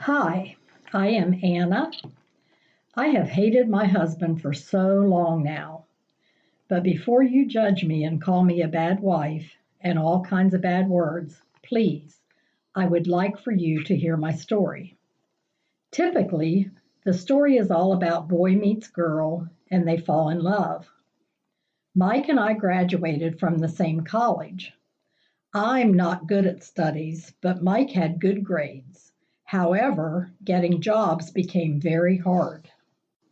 Hi, I am Anna. I have hated my husband for so long now. But before you judge me and call me a bad wife and all kinds of bad words, please, I would like for you to hear my story. Typically, the story is all about boy meets girl and they fall in love. Mike and I graduated from the same college. I'm not good at studies, but Mike had good grades. However, getting jobs became very hard.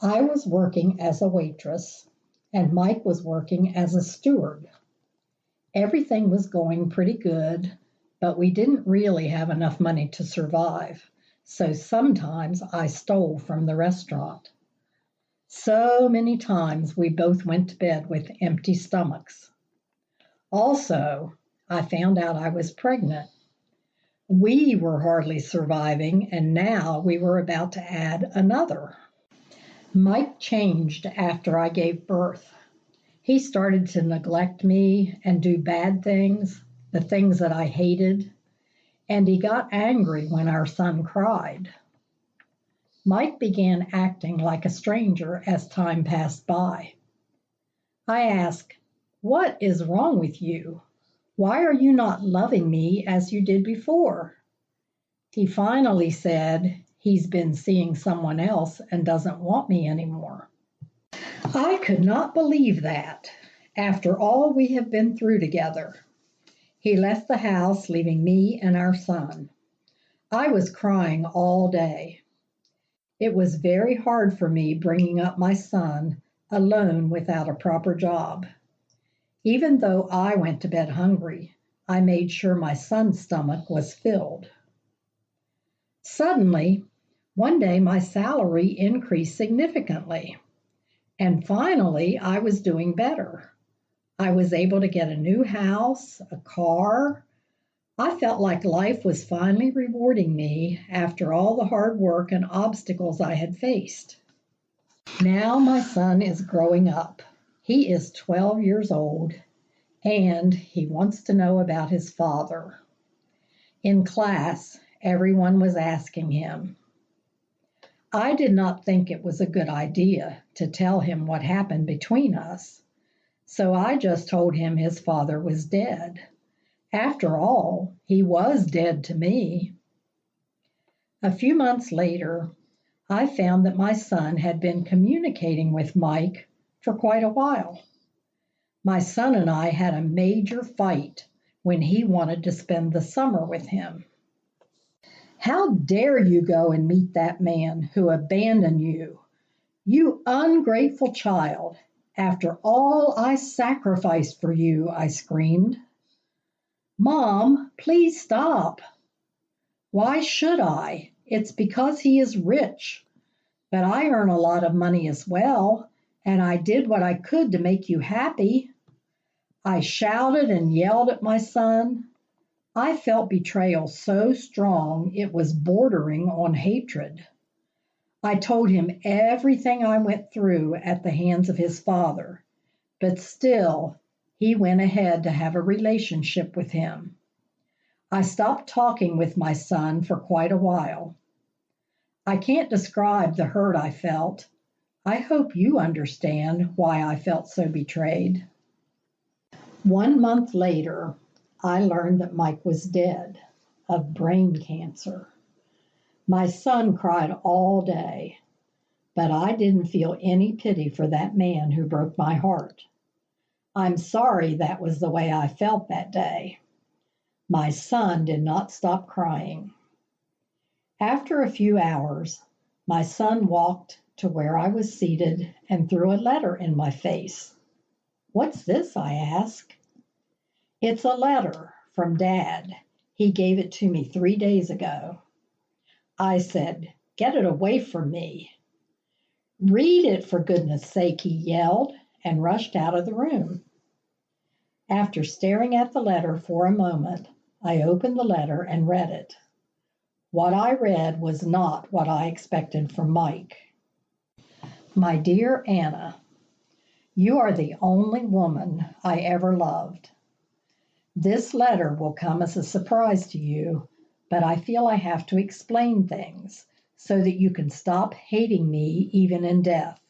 I was working as a waitress, and Mike was working as a steward. Everything was going pretty good, but we didn't really have enough money to survive. So sometimes I stole from the restaurant. So many times we both went to bed with empty stomachs. Also, I found out I was pregnant. We were hardly surviving, and now we were about to add another. Mike changed after I gave birth. He started to neglect me and do bad things, the things that I hated, and he got angry when our son cried. Mike began acting like a stranger as time passed by. I asked, "What is wrong with you? Why are you not loving me as you did before?" He finally said he's been seeing someone else and doesn't want me anymore. I could not believe that after all we have been through together. He left the house, leaving me and our son. I was crying all day. It was very hard for me bringing up my son alone without a proper job. Even though I went to bed hungry, I made sure my son's stomach was filled. Suddenly, one day my salary increased significantly, and finally I was doing better. I was able to get a new house, a car. I felt like life was finally rewarding me after all the hard work and obstacles I had faced. Now my son is growing up. He is 12 years old, and he wants to know about his father. In class, everyone was asking him. I did not think it was a good idea to tell him what happened between us, so I just told him his father was dead. After all, he was dead to me. A few months later, I found that my son had been communicating with Mike for quite a while. My son and I had a major fight when he wanted to spend the summer with him. "How dare you go and meet that man who abandoned you? You ungrateful child! After all I sacrificed for you," I screamed. "Mom, please stop." "Why should I? It's because he is rich. But I earn a lot of money as well, and I did what I could to make you happy." I shouted and yelled at my son. I felt betrayal so strong it was bordering on hatred. I told him everything I went through at the hands of his father, but still, he went ahead to have a relationship with him. I stopped talking with my son for quite a while. I can't describe the hurt I felt. I hope you understand why I felt so betrayed. 1 month later, I learned that Mike was dead of brain cancer. My son cried all day, but I didn't feel any pity for that man who broke my heart. I'm sorry that was the way I felt that day. My son did not stop crying. After a few hours, my son walked to where I was seated and threw a letter in my face. "What's this?" I asked. "It's a letter from Dad. He gave it to me 3 days ago." I said, "Get it away from me." "Read it, for goodness sake," he yelled and rushed out of the room. After staring at the letter for a moment, I opened the letter and read it. What I read was not what I expected from Mike. "My dear Anna, you are the only woman I ever loved. This letter will come as a surprise to you, but I feel I have to explain things so that you can stop hating me even in death.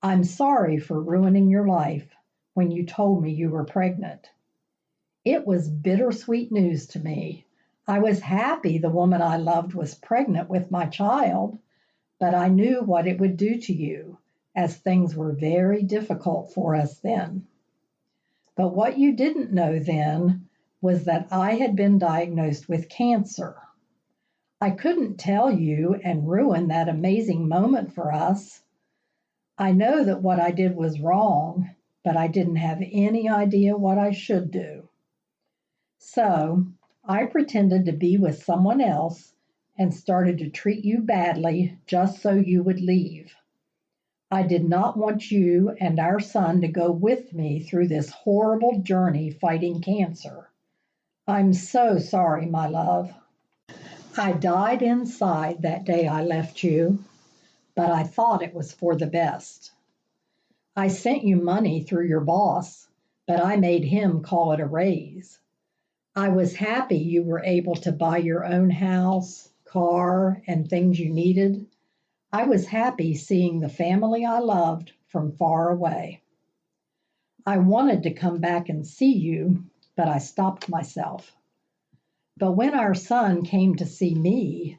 I'm sorry for ruining your life when you told me you were pregnant. It was bittersweet news to me. I was happy the woman I loved was pregnant with my child, but I knew what it would do to you, as things were very difficult for us then. But what you didn't know then was that I had been diagnosed with cancer. I couldn't tell you and ruin that amazing moment for us. I know that what I did was wrong, but I didn't have any idea what I should do. So I pretended to be with someone else and started to treat you badly just so you would leave. I did not want you and our son to go with me through this horrible journey fighting cancer. I'm so sorry, my love. I died inside that day I left you, but I thought it was for the best. I sent you money through your boss, but I made him call it a raise. I was happy you were able to buy your own house, car, and things you needed. I was happy seeing the family I loved from far away. I wanted to come back and see you, but I stopped myself. But when our son came to see me,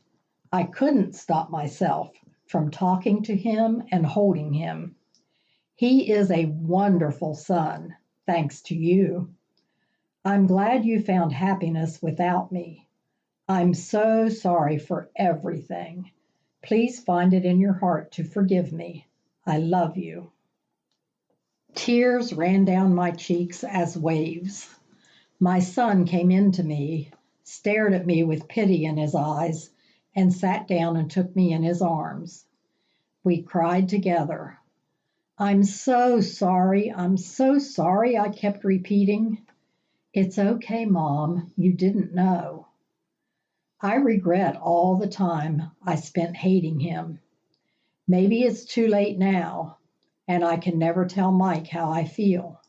I couldn't stop myself from talking to him and holding him. He is a wonderful son, thanks to you. I'm glad you found happiness without me. I'm so sorry for everything. Please find it in your heart to forgive me. I love you. Tears ran down my cheeks as waves. My son came in to me, stared at me with pity in his eyes, and sat down and took me in his arms. We cried together. I'm so sorry, I kept repeating. It's okay, Mom, you didn't know. I regret all the time I spent hating him. Maybe it's too late now, and I can never tell Mike how I feel.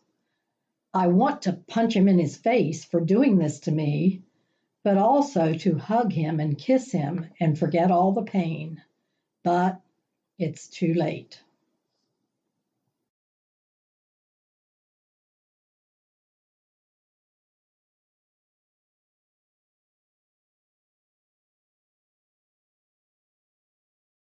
I want to punch him in his face for doing this to me, but also to hug him and kiss him and forget all the pain. But it's too late.